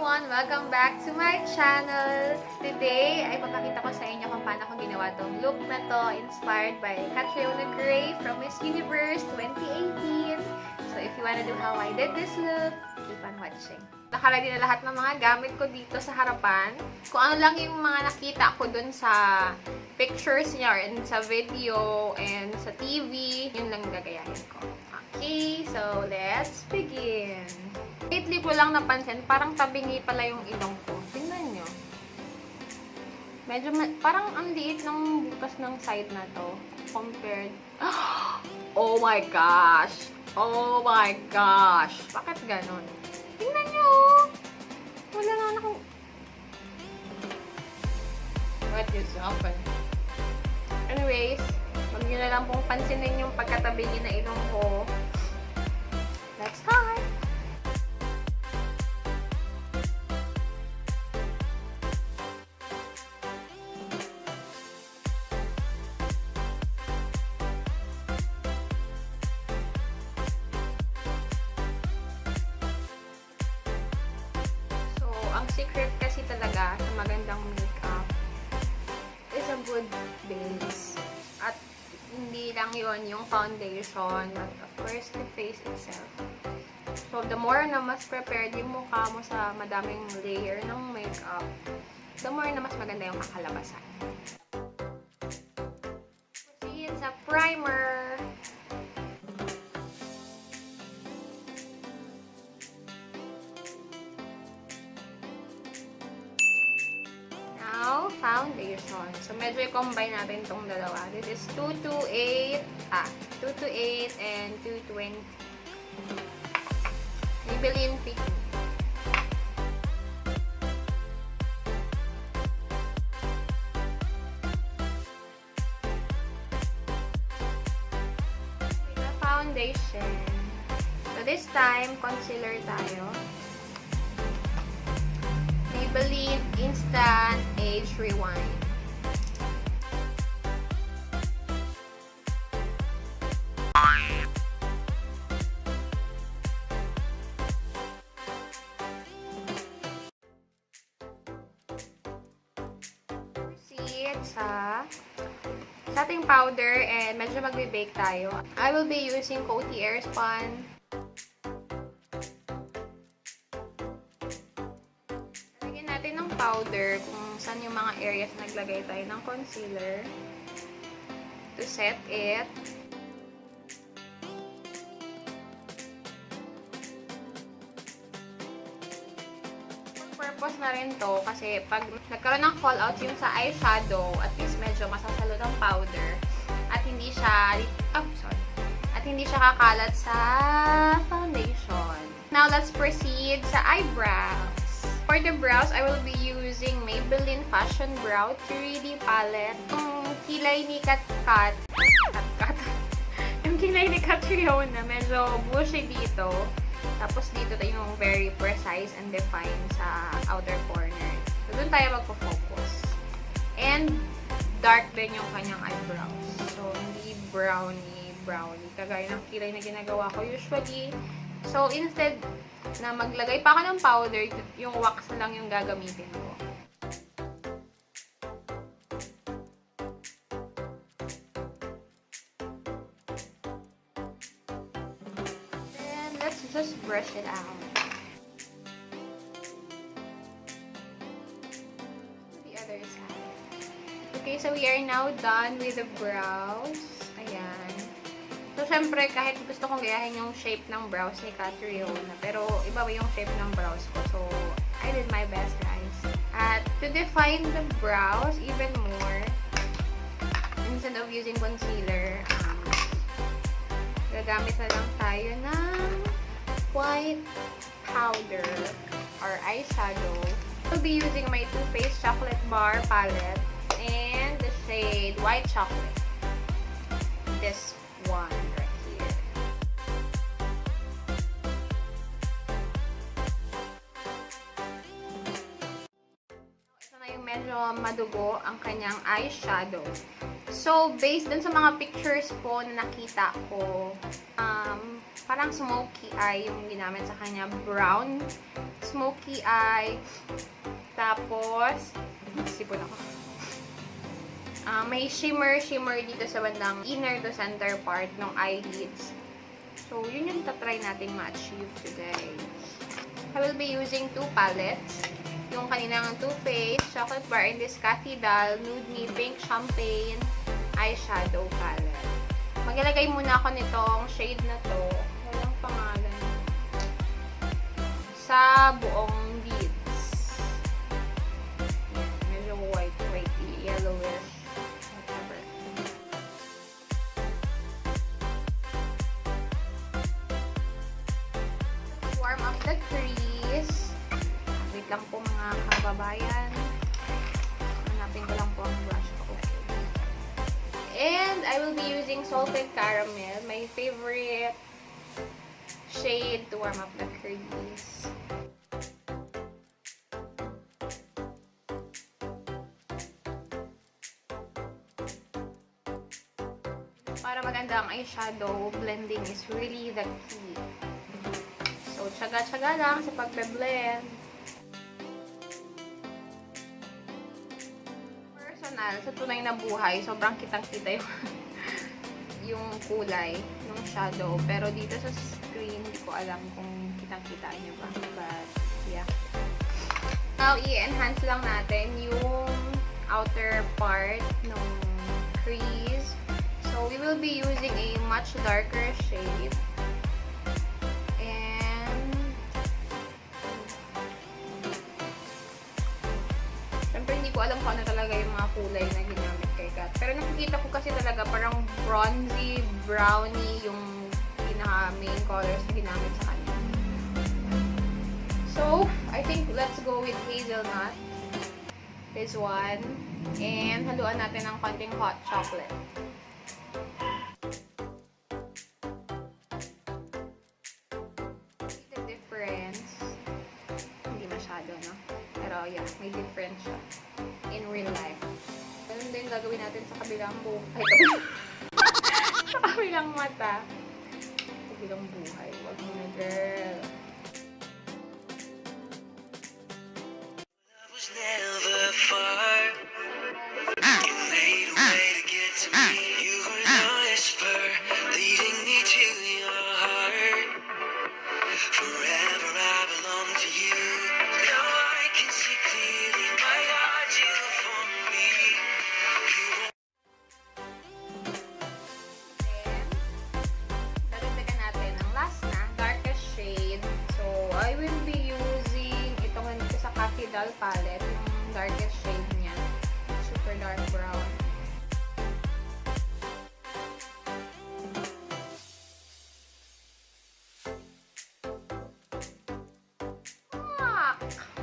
everyone! Welcome back to my channel! Today, ay papakita ko sa inyo kung paano ko ginawa tong look na to inspired by Catriona from Miss Universe 2018. So, if you wanna do how I did this look, keep on watching. Nakaready na lahat ng mga gamit ko dito sa harapan. Kung ano lang yung mga nakita ko dun sa pictures niya and sa video and sa TV, yun lang gagayahin ko. Okay, so let's begin. Lately ko lang napansin, parang tabingi pala yung ilong ko. Tingnan nyo. Medyo, parang ang liit ng bukas ng side na to. Compared. Oh my gosh! Oh my gosh! Bakit ganon? Tingnan nyo! Wala na akong... What is happening? Anyways, wag nyo na lang pong pansinin yung pagkatabingi na ilong ko. Let's start! Ang secret kasi talaga sa magandang makeup is a good base. At hindi lang yon yung foundation, but of course the face itself. So the more na mas prepared yung mukha mo sa madaming layer ng makeup, the more na mas maganda yung kakalabasan. Proceed sa primer. Foundation. So, medyo i-combine natin itong dalawa. This is 228 and 220. Maybelline Fit Me. The foundation. So, this time, concealer tayo. Maybelline Instant Age Rewind. Proceed sa setting powder and medyo magbe-bake tayo. I will be using Coty Airspun. Powder kung saan yung mga areas naglagay tayo ng concealer to set it. For purpose na rin to kasi pag nagkaroon ng fallout yung sa eyeshadow, at least medyo masasalo ng powder at hindi siya kakalat sa foundation. Now let's proceed sa eyebrows. For the brows, I will be using Maybelline Fashion Brow 3D palette. Yung kilay ni yung kilay ni Catriona, medyo bushy dito. Tapos dito yung very precise and defined sa outer corner. So, dun tayo magpo-focus. And dark din yung kanyang eyebrows. So, hindi brownie. Kagaya ng kilay na ginagawa ko usually. So, instead na maglagay pa ako ng powder, yung wax na lang yung gagamitin ko. Then, let's just brush it out. The other side. Okay, so we are now done with the brows. Ayan. So, syempre, kahit gusto kong gayahin yung shape ng brows ni Catriona, pero iba ba yung shape ng brows ko. So, I did my best, guys. At to define the brows even more, instead of using concealer, gagamit na lang tayo ng white powder or eyeshadow. I'll be using my Too Faced Chocolate Bar palette and the shade White Chocolate. This one right here. Ito na yung medyo madugo ang kanyang eyeshadow. So, So, based dun sa mga pictures po na nakita ko, parang smoky eye yung ginamit sa kanya. Brown, smoky eye. Tapos, sipon ako. May shimmer dito sa bandang inner to center part ng eyelids. So, yun yung tatry nating ma-achieve today. I will be using 2 palettes. Yung kaninang Too Faced Chocolate Bar in this Cathy Doll Nude Me Pink Champagne Eyeshadow Palette. Maglalagay muna ako nitong shade na to. Walang pangalan. Sa buong lids. Medyo white, yellowish. Whatever. Warm up the crease. Wait lang po mga kababayan. Hanapin ko lang po ang brush ko. And I will be using Salted Caramel, my favorite shade to warm up the crease. Para maganda ang eyeshadow, blending is really the key. So, tsaga-tsaga lang sa pagbe-blend. Sa tunay na buhay, sobrang kitang-kita yung kulay ng shadow. Pero dito sa screen, hindi ko alam kung kitang-kita nyo ba. But, yeah. Now, i-enhance lang natin yung outer part ng crease. So, we will be using a much darker shade. Hindi ko alam kung ano talaga yung mga kulay na ginamit kay Kat. Pero nakikita ko kasi talaga parang bronzy, brownie yung pinaka-main colors na ginamit sa kanya. So, I think let's go with hazelnut. This one. And haluan natin ng konting hot chocolate. See the difference? Hindi masyado, no? Pero yeah, may difference siya in real life. Ganun din gagawin natin sa kabilang buhay. Sa kabilang mata. Sa kabilang buhay. Wag mo na, girl. I was never far. You made a way to get to me. You were the whisper leading me to your heart. Forever I belong to you. Now I can see clearly my heart you for me. Then, dagdagan natin ang last na, darkest shade. So, I will be using itong nandito sa Cathy Doll palette, yung darkest shade niya. Super dark brown.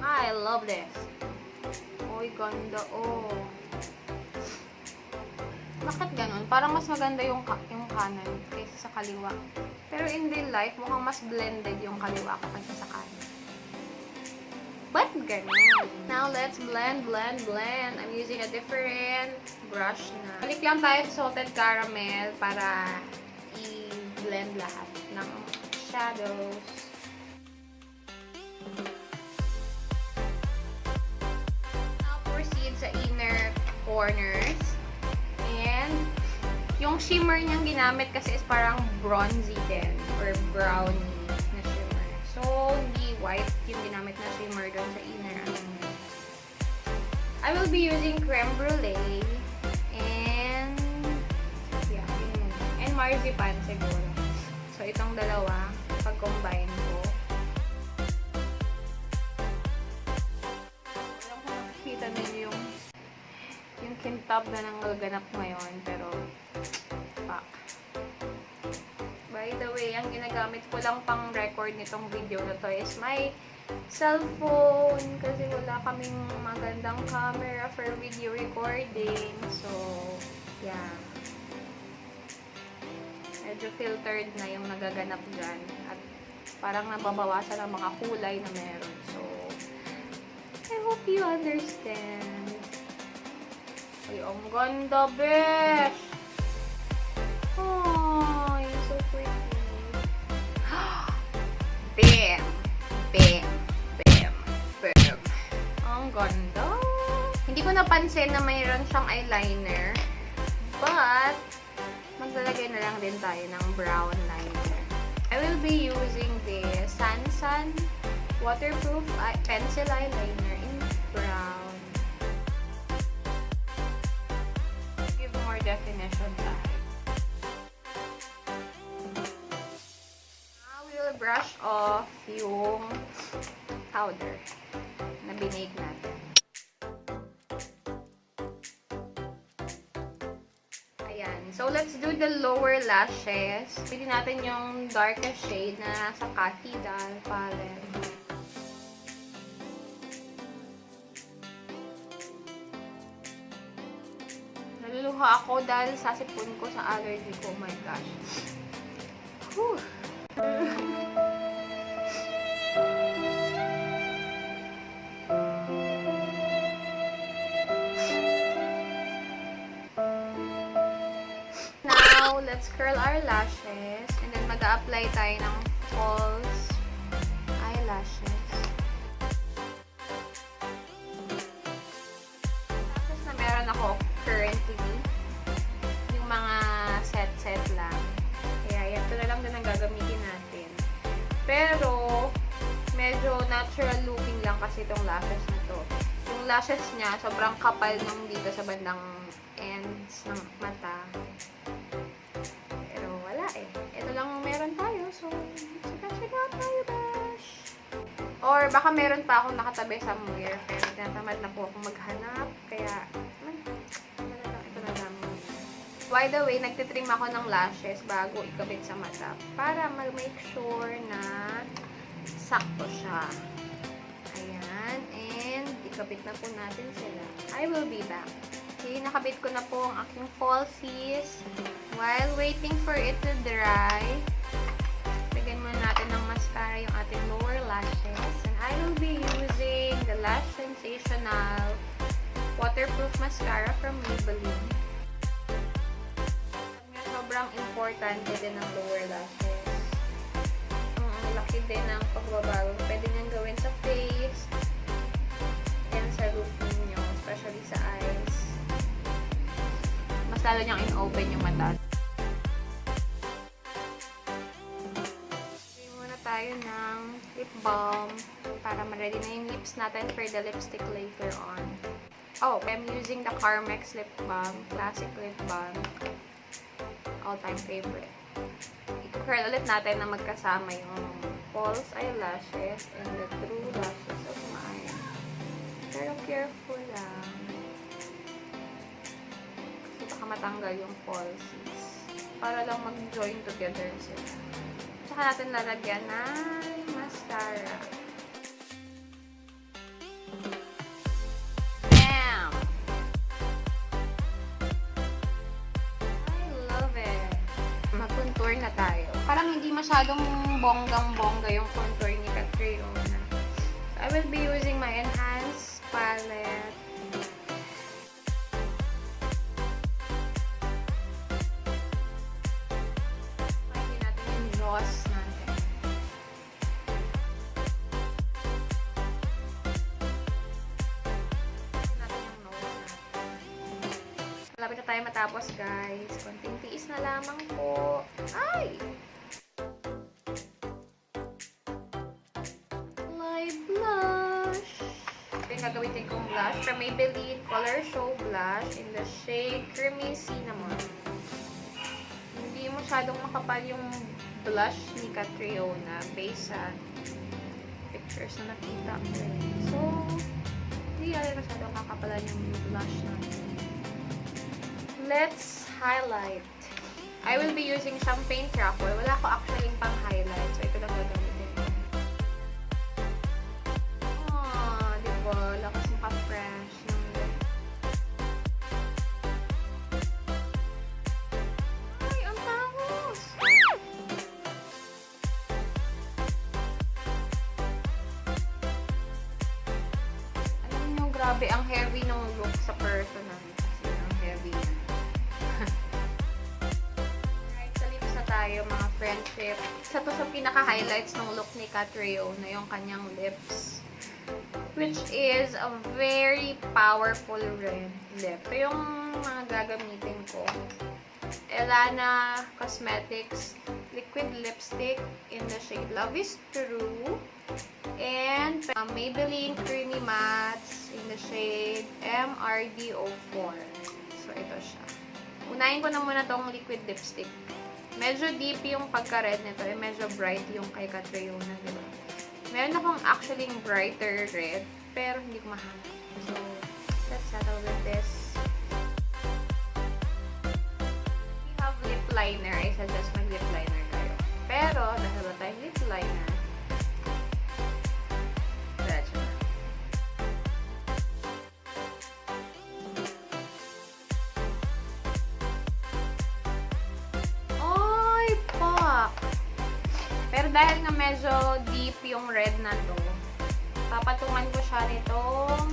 I love this. Oy, ganda. Oh. Bakit ganun? Parang mas maganda yung kanan kaysa sa kaliwa. Pero in real life, mukhang mas blended yung kaliwa ko kaysa sa kanan. But ganun. Now, let's blend. I'm using a different brush na. Balik lang tayo sa Salted Caramel para i-blend lahat ng shadows. Sa inner corners. And yung shimmer niyang ginamit kasi is parang bronzy din or brownie na shimmer. So, hindi white yung ginamit na shimmer doon sa inner. I will be using creme brulee and yeah, and marzipan siguro. So, itong dalawa pag-combine ko. Kita ninyo yung kintab na nanggaganap ngayon, pero fuck. By the way, ang ginagamit ko lang pang record nitong video na to is my cellphone kasi wala kaming magandang camera for video recording. So, yeah. Medyo filtered na yung nagaganap dyan at parang nababawasan ang mga kulay na meron. So, I hope you understand. So, Ay, ang ganda, besh! Ay, so pretty. Bam! Bam! Bam! Bam! Ang ganda! Hindi ko napansin na mayroon siyang eyeliner. But, maglalagay na lang din tayo ng brown liner. I will be using the Sansan waterproof pencil eyeliner in brown. Give more definition tayo. Now, we will brush off yung powder na binake natin. Ayan. So, let's do the lower lashes. Pili natin yung darkest shade na nasa Catriona palette. Naluluha ako dahil sa sipon ko sa allergy ko. Oh my gosh. Whew. Now, let's curl our lashes. And then, mag-a-apply tayo ng false eyelashes. Lashes na meron ako currently. Yung mga set-set lang. Kaya, ito na lang din ang gagamitin natin. Pero, medyo natural looking lang kasi itong lashes na to. Yung lashes niya, sobrang kapal nung dito sa bandang ends ng mata. Pero wala eh. Ito lang meron tayo. So, check out tayo, bash! Or baka meron pa akong nakatabi somewhere. Pero tinatamad na po akong maghanap. Kaya, ito na lang. By the way, nagtitrim ako ng lashes bago ikabit sa mata. Para mag-make sure na sakto siya. Ayan. And, ikabit na po natin sila. I will be back. Okay, nakabit ko na po ang aking falsies. While waiting for it to dry, lagyan muna natin ng mascara yung ating lower lashes. And I will be using the Lash Sensational Waterproof Mascara from Maybelline. Sobrang importante din ng lower lashes. Ang laki din ng pagbabago. Pwede niyang gawin sa face and sa roof ninyo, especially sa eyes. Mas lalo niyang in-open yung mata. Gawin muna tayo ng lip balm para ma-ready na yung lips natin for the lipstick later on. Oh, I'm using the Carmex lip balm, classic lip balm. All-time favorite. I-curl ulit natin na magkasama yung false eyelashes and the true lashes of mine. Pero careful lang. Kasi baka matanggal yung falsies. Para lang mag-join together sila. Tsaka natin lalagyan ng mascara. Bam! I love it. Mag-contour na tayo. Parang hindi masyadong bonggang-bongga yung contour ni Catriona. So, I will be using my Enhanced palette. Pwede natin yung jaws natin. Natin yung nose natin. Malapit na tayo matapos, guys. Konting tiis na lamang po. Ay! Light blush. Ito yung gagamitin kong blush from Maybelline Color Show Blush in the shade Creamy Cinnamon. Hindi masyadong makapal yung blush ni Catriona based sa pictures na nakita ko. So, hindi natin masyadong kakapalan yung blush natin. Let's highlight. I will be using champagne truffle. Wala ko actually pang highlight. So, ito lang gagamitin ko. Ah, diba? Lakas maka-fresh. Ay, ang tangos! Alam niyo, grabe ang heavy ng look sa personal. Kasi tayo mga friendship. Isa to sa pinaka-highlights ng look ni Catriona, yung kanyang lips. Which is a very powerful red lip. Ito yung mga gagamitin ko. Elana Cosmetics liquid lipstick in the shade Love is True. And Maybelline Creamy Mattes in the shade MRD04. So, ito siya. Unahin ko na muna tong liquid lipstick. Medyo deep yung pagka-red nito. Medyo bright yung kay Catriona, diba? Meron akong actually brighter red, pero hindi ko mahanap. So, let's settle with this. If you have lip liner, I suggest mag-lip liner kayo. Pero, dahil wala tayong lip liner, diretso na. Oy, pak! Pero dahil nga medyo deep yung red na to, papatungan ko siya nitong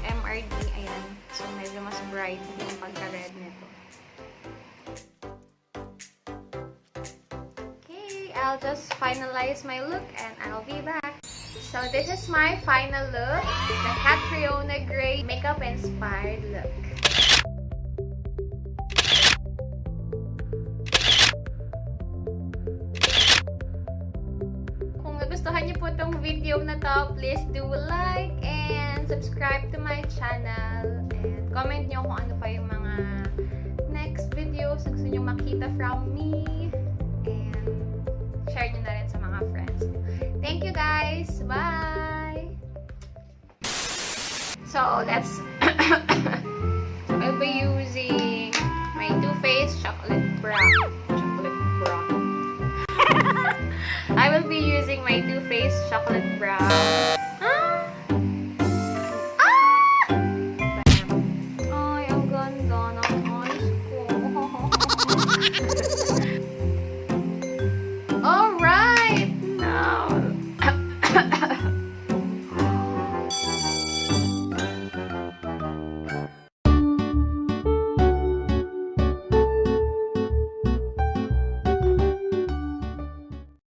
MRD. Ayan. So, medyo mas bright yung pagka-red nito. Okay, I'll just finalize my look and I'll be back. So, this is my final look. The Catriona Gray makeup-inspired look. Gustuhan niyo po itong video na to, please do like and subscribe to my channel. And comment niyo kung ano pa yung mga next videos na gusto niyo makita from me. And share niyo na rin sa mga friends. Thank you guys! Bye! So, let's... I'll be using my Too Faced Chocolate Brown. I will be using my Too Faced Chocolate Brown